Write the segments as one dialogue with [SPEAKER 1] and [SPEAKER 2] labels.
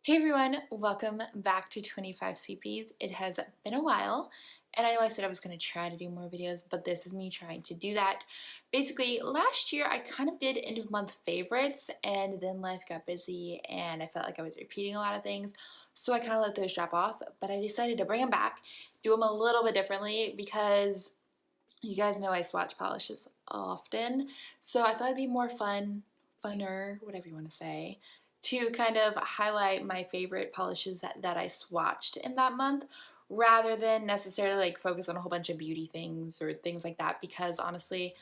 [SPEAKER 1] Hey everyone, welcome back to 25 Sweetpeas. It has been a while, and I know I said I was going to try to do more videos, but this is me trying to do that. Basically, last year I kind of did end of month favorites, and then life got busy, and I felt like I was repeating a lot of things, so I kind of let those drop off, but I decided to bring them back, do them a little bit differently, because you guys know I swatch polishes often, so I thought it'd be more funner, whatever you want to say, to kind of highlight my favorite polishes that I swatched in that month rather than necessarily like focus on a whole bunch of beauty things or things like that, because honestly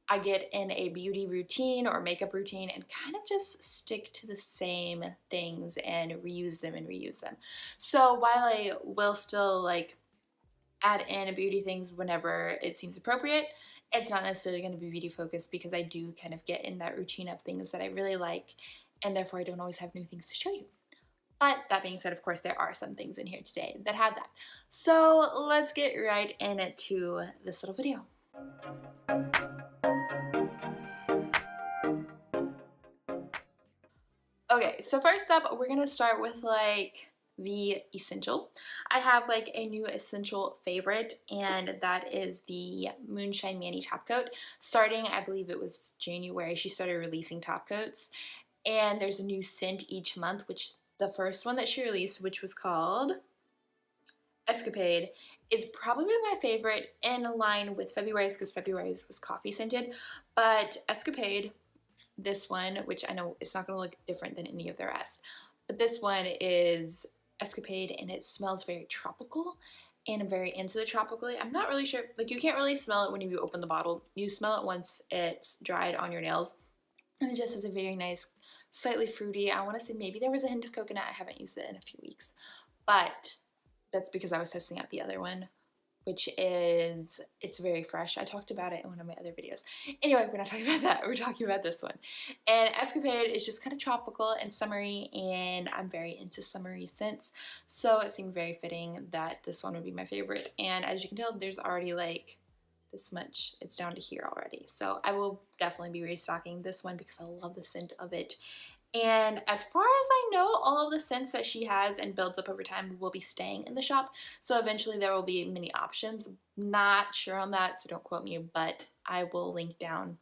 [SPEAKER 1] I get in a beauty routine or makeup routine and kind of just stick to the same things and reuse them. So while I will still like add in beauty things whenever it seems appropriate, it's not necessarily going to be beauty focused because I do kind of get in that routine of things that I really like, and therefore I don't always have new things to show you. But that being said, of course, there are some things in here today that have that. So let's get right into this little video. Okay, so first up, we're gonna start with like the essential. I have like a new essential favorite, and that is the Moonshine Top Coat. Starting, I believe it was January, she started releasing top coats, and there's a new scent each month, which the first one that she released, which was called Escapade, is probably my favorite, in line with February's because February's was coffee scented, but Escapade, this one, which I know it's not going to look different than any of the rest, but this one is Escapade and it smells very tropical, and I'm very into the tropically. I'm not really sure, like you can't really smell it when you open the bottle. You smell it once it's dried on your nails, and it just has a very nice, slightly fruity, I want to say maybe there was a hint of coconut. I haven't used it in a few weeks, but that's because I was testing out the other one, which is, it's very fresh. I talked about it in one of my other videos. Anyway, we're not talking about that. We're talking about this one. And Escapade is just kind of tropical and summery, and I'm very into summery scents. So it seemed very fitting that this one would be my favorite. And as you can tell, there's already like this much. It's down to here already. So I will definitely be restocking this one because I love the scent of it. And as far as I know, all of the scents that she has and builds up over time will be staying in the shop. So eventually there will be many options. Not sure on that, so don't quote me, but I will link down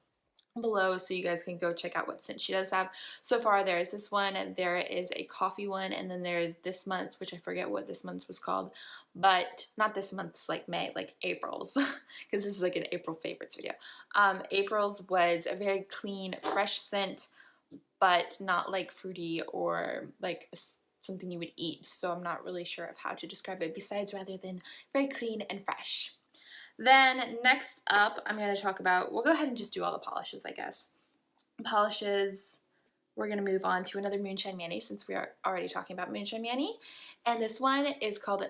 [SPEAKER 1] below so you guys can go check out what scent she does have. So far there is this one, there is a coffee one, and then there's this month's, which I forget what this month's was called, but not this month's, like May, like April's, because this is like an April favorites video. April's was a very clean, fresh scent, but not like fruity or like something you would eat. So I'm not really sure of how to describe it besides rather than very clean and fresh. Then next up, I'm going to talk about, we'll go ahead and just do all the polishes, I guess. Polishes, we're going to move on to another Moonshine Mani since we are already talking about Moonshine Mani. And this one is called,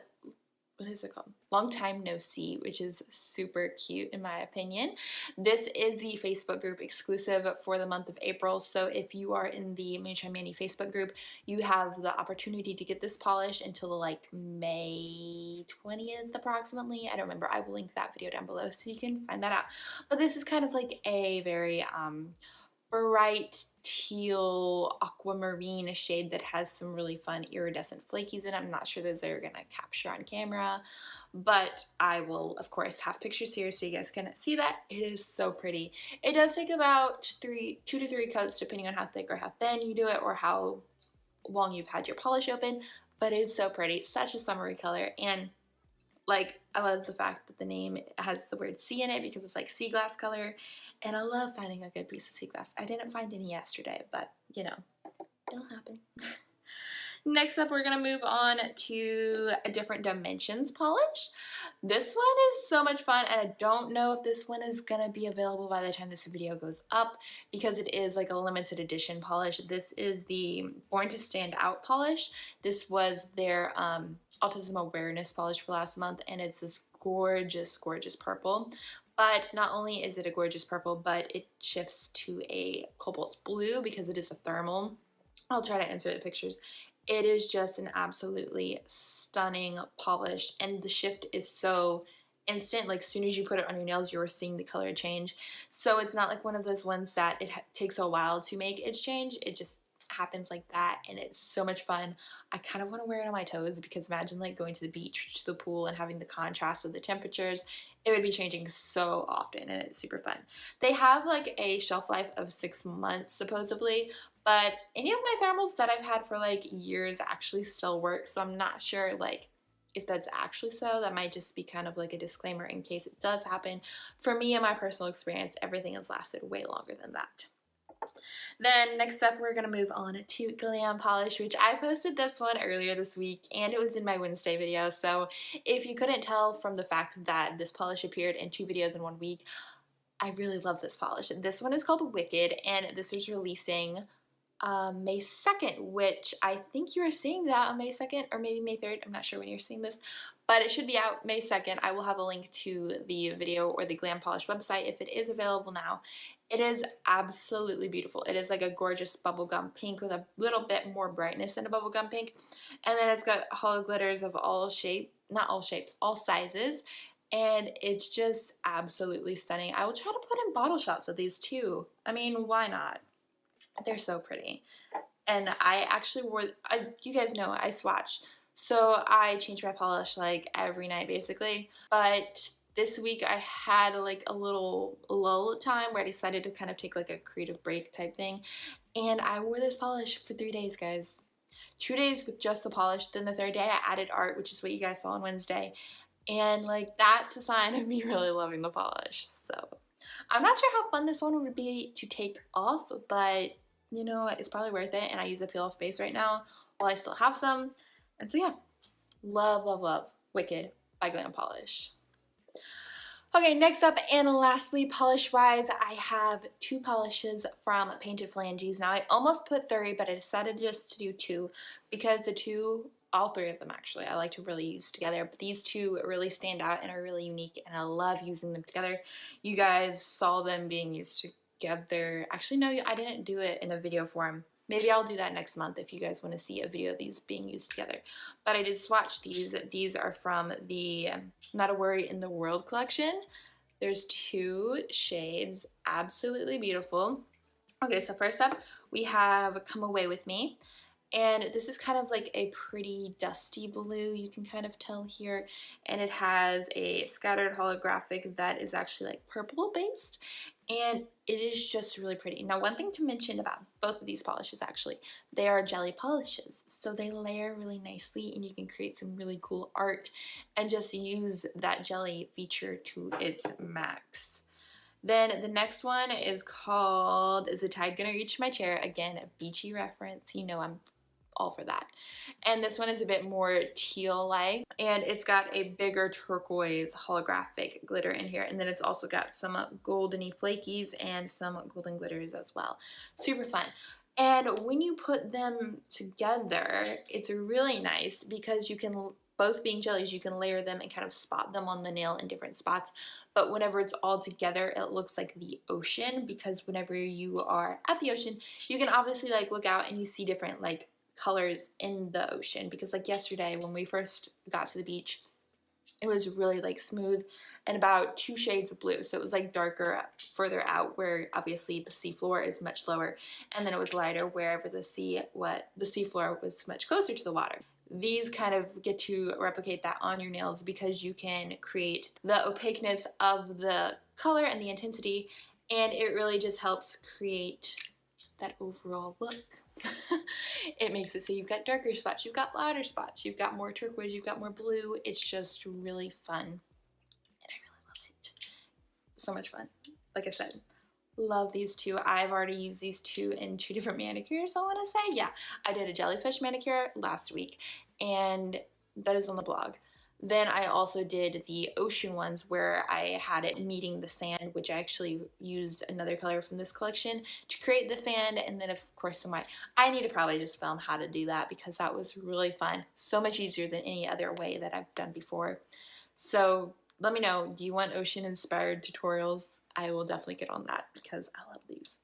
[SPEAKER 1] what is it called? Long Time No See, which is super cute in my opinion. This is the Facebook group exclusive for the month of April. So if you are in the Moonshine Mani Facebook group, you have the opportunity to get this polish until like May 20th approximately. I don't remember. I will link that video down below so you can find that out. But this is kind of like a very bright teal aquamarine shade that has some really fun iridescent flakies in it. I'm not sure those are gonna capture on camera, but I will of course have pictures here so you guys can see that. It is so pretty. It does take about 2 to 3 coats depending on how thick or how thin you do it or how long you've had your polish open, but it's so pretty. Such a summery color, and like, I love the fact that the name has the word sea in it because it's like sea glass color, and I love finding a good piece of sea glass. I didn't find any yesterday, but you know, it'll happen. Next up, we're going to move on to a different dimensions polish. This one is so much fun, and I don't know if this one is going to be available by the time this video goes up because it is like a limited edition polish. This is the Born to Stand Out polish. This was their autism awareness polish for last month, and it's this gorgeous, gorgeous purple. But not only is it a gorgeous purple, but it shifts to a cobalt blue because it is a thermal. I'll try to insert the pictures. It is just an absolutely stunning polish, and the shift is so instant. Like, as soon as you put it on your nails, you're seeing the color change. So it's not like one of those ones that it takes a while to make its change. It just happens like that, and it's so much fun. I kind of want to wear it on my toes because imagine like going to the beach, to the pool, and having the contrast of the temperatures. It would be changing so often, and it's super fun. They have like a shelf life of 6 months supposedly, but any of my thermals that I've had for like years actually still work, so I'm not sure like if that's actually so. That might just be kind of like a disclaimer in case it does happen. For me, in my personal experience, everything has lasted way longer than that. Then next up, we're gonna move on to Glam Polish, which I posted this one earlier this week, and it was in my Wednesday video. So if you couldn't tell from the fact that this polish appeared in 2 videos in 1 week, I really love this polish. This one is called Wicked, and this is releasing May 2nd, which I think you are seeing that on May 2nd or maybe May 3rd. I'm not sure when you're seeing this, but it should be out May 2nd. I will have a link to the video or the Glam Polish website if it is available now. It is absolutely beautiful. It is like a gorgeous bubblegum pink with a little bit more brightness than a bubblegum pink. And then it's got hollow glitters of all shapes, not all shapes, all sizes. And it's just absolutely stunning. I will try to put in bottle shots of these too. I mean, why not? They're so pretty. And I actually wore, you guys know I swatch. So I change my polish like every night basically. But this week I had like a little lull time where I decided to kind of take like a creative break type thing. And I wore this polish for 3 days, guys. 2 days with just the polish. Then the 3rd day I added art, which is what you guys saw on Wednesday. And like that's a sign of me really loving the polish. So I'm not sure how fun this one would be to take off, but you know, it's probably worth it. And I use a peel off base right now while I still have some. And so yeah, love, love, love Wicked by Glam Polish. Okay, next up and lastly, polish-wise, I have 2 polishes from Painted Phalanges. Now, I almost put 3, but I decided just to do 2 because the 2, all 3 of them actually, I like to really use together. But these 2 really stand out and are really unique, and I love using them together. You guys saw them being used together. Actually, no, I didn't do it in a video form. Maybe I'll do that next month if you guys want to see a video of these being used together. But I did swatch these. These are from the Not a Worry in the World collection. There's 2 shades, absolutely beautiful. Okay, so first up, we have Come Away With Me. And this is kind of like a pretty dusty blue, you can kind of tell here. And it has a scattered holographic that is actually like purple based. And it is just really pretty. Now, one thing to mention about both of these polishes actually, they are jelly polishes. So they layer really nicely and you can create some really cool art and just use that jelly feature to its max. Then the next one is called Is the Tide Gonna Reach My Chair? Again, a beachy reference. You know I'm all for that. And this one is a bit more teal-like, and it's got a bigger turquoise holographic glitter in here, and then it's also got some goldeny flakies and some golden glitters as well. Super fun. And when you put them together, it's really nice because you can, both being jellies, you can layer them and kind of spot them on the nail in different spots. But whenever it's all together, it looks like the ocean, because whenever you are at the ocean, you can obviously like look out and you see different like colors in the ocean, because like yesterday when we first got to the beach, it was really like smooth and about 2 shades of blue, so it was like darker further out where obviously the seafloor is much lower, and then it was lighter wherever the seafloor was much closer to the water. These kind of get to replicate that on your nails because you can create the opaqueness of the color and the intensity, and it really just helps create that overall look. It makes it so you've got darker spots, you've got lighter spots, you've got more turquoise, you've got more blue. It's just really fun, and I really love it. So much fun. Like I said, love these 2. I've already used these 2 in 2 different manicures, I want to say. Yeah, I did a jellyfish manicure last week, and that is on the blog. Then I also did the ocean ones where I had it meeting the sand, which I actually used another color from this collection to create the sand, and then of course some white. I need to probably just film how to do that because that was really fun. So much easier than any other way that I've done before. So let me know, do you want ocean inspired tutorials? I will definitely get on that because I love these.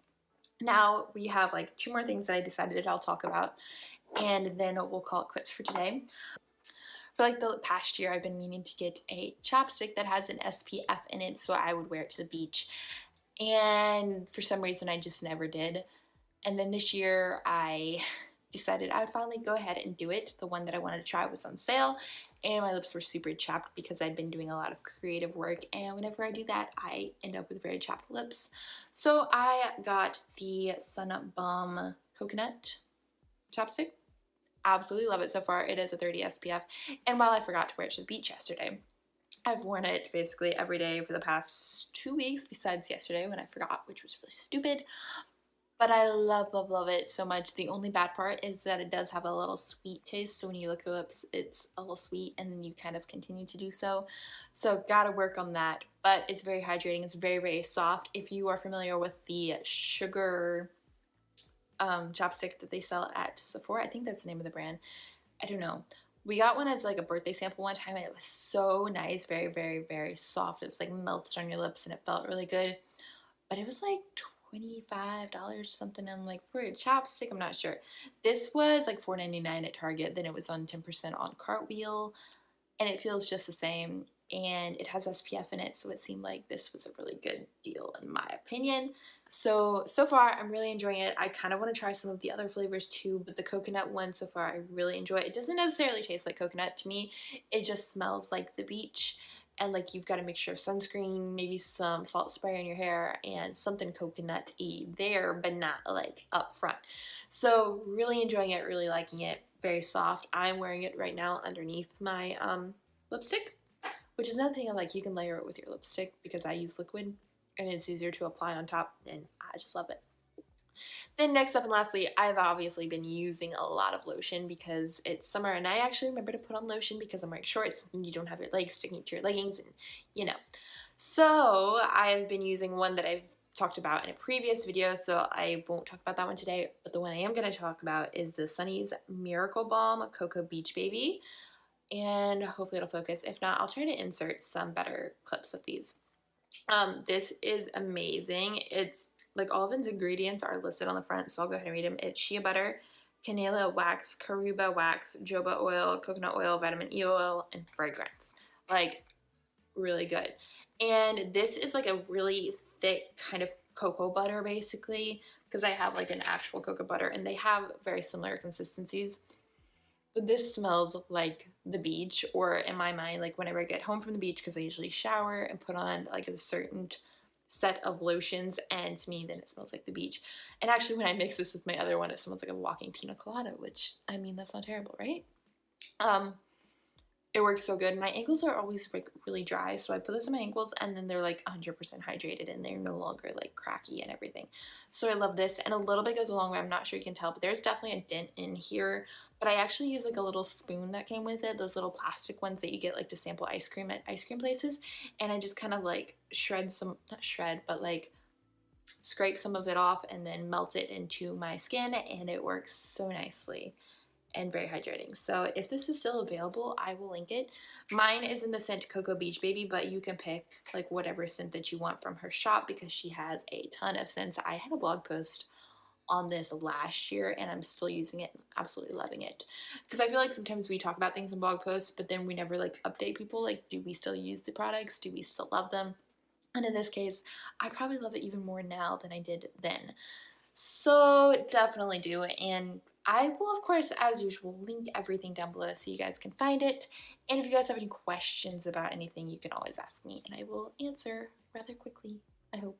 [SPEAKER 1] Now we have like 2 more things that I decided I'll talk about, and then we'll call it quits for today. For like the past year, I've been meaning to get a chapstick that has an SPF in it so I would wear it to the beach. And for some reason, I just never did. And then this year I decided I'd finally go ahead and do it. The one that I wanted to try was on sale, and my lips were super chapped because I'd been doing a lot of creative work, and whenever I do that I end up with very chapped lips. So I got the Sun Balm Coconut chapstick. Absolutely love it so far. It is a 30 SPF, and while I forgot to wear it to the beach yesterday, I've worn it basically every day for the past 2 weeks besides yesterday when I forgot, which was really stupid. But I love, love, love it so much. The only bad part is that it does have a little sweet taste. So when you lick your lips, it's a little sweet and then you kind of continue to do so. So gotta work on that. But it's very hydrating. It's very, very soft. If you are familiar with the sugar chapstick that they sell at Sephora, I think that's the name of the brand. I don't know. We got one as like a birthday sample one time and it was so nice. Very, very, very soft. It was like melted on your lips and it felt really good. But it was like $25 or something. I'm like, for a chapstick, I'm not sure. This was like $4.99 at Target. Then it was on 10% on Cartwheel, and it feels just the same. And it has SPF in it, so it seemed like this was a really good deal in my opinion. So far I'm really enjoying it. I kind of want to try some of the other flavors too, but the coconut one so far I really enjoy. It doesn't necessarily taste like coconut to me. It just smells like the beach. And like you've got a mixture of sunscreen, maybe some salt spray on your hair, and something coconut-y there, but not like up front. So really enjoying it, really liking it. Very soft. I'm wearing it right now underneath my lipstick, which is another thing I like. You can layer it with your lipstick because I use liquid and it's easier to apply on top, and I just love it. Then next up and lastly, I've obviously been using a lot of lotion because it's summer, and I actually remember to put on lotion because I'm wearing shorts and you don't have your legs sticking to your leggings, and you know. So I've been using one that I've talked about in a previous video, so I won't talk about that one today, but the one I am going to talk about is the Sunny's Miracle Balm Cocoa Beach Baby, and hopefully it'll focus. If not, I'll try to insert some better clips of these. This is amazing. It's like all of its ingredients are listed on the front, so I'll go ahead and read them. It's shea butter, canela wax, caruba wax, jojoba oil, coconut oil, vitamin E oil, and fragrance. Like, really good. And this is like a really thick kind of cocoa butter, basically, because I have like an actual cocoa butter, and they have very similar consistencies. But this smells like the beach, or in my mind, like whenever I get home from the beach, because I usually shower and put on like a certain set of lotions, and to me then it smells like the beach. And actually when I mix this with my other one, it smells like a walking pina colada, which, I mean, that's not terrible, right? It works so good. My ankles are always like really dry, so I put this on my ankles and then they're like 100% hydrated and they're no longer like cracky and everything. So I love this, and a little bit goes a long way. I'm not sure you can tell, but there's definitely a dent in here. But I actually use like a little spoon that came with it, those little plastic ones that you get like to sample ice cream at ice cream places, and I just kind of like shred some, not shred, but like scrape some of it off and then melt it into my skin, and it works so nicely and very hydrating. So if this is still available, I will link it. Mine is in the scent Cocoa Beach Baby, but you can pick like whatever scent that you want from her shop because she has a ton of scents. I had a blog post on this last year and I'm still using it and absolutely loving it, because I feel like sometimes we talk about things in blog posts but then we never like update people, like, do we still use the products, do we still love them? And in this case, I probably love it even more now than I did then. So definitely do, and I will, of course, as usual, link everything down below so you guys can find it. And if you guys have any questions about anything, you can always ask me and I will answer rather quickly, I hope.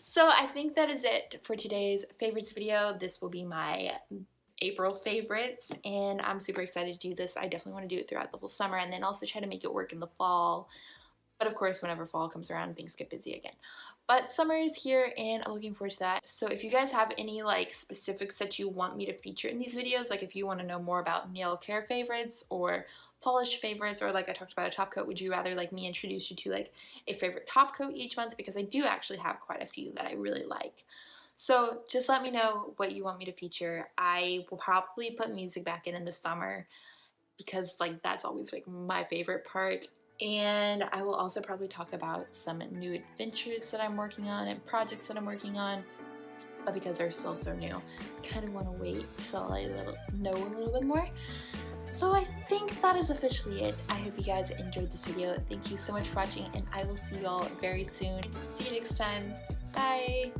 [SPEAKER 1] So I think that is it for today's favorites video. This will be my April favorites, and I'm super excited to do this. I definitely want to do it throughout the whole summer and then also try to make it work in the fall. But of course, whenever fall comes around, things get busy again. But summer is here and I'm looking forward to that. So if you guys have any like specifics that you want me to feature in these videos, like if you want to know more about nail care favorites or polish favorites, or like I talked about a top coat, would you rather like me introduce you to like a favorite top coat each month? Because I do actually have quite a few that I really like. So just let me know what you want me to feature. I will probably put music back in the summer because like that's always like my favorite part. And I will also probably talk about some new adventures that I'm working on and projects that I'm working on, but because they're still so new, I kind of want to wait till I know a little bit more. So I think that is officially it. I hope you guys enjoyed this video. Thank you so much for watching, and I will see you all very soon. See you next time. Bye!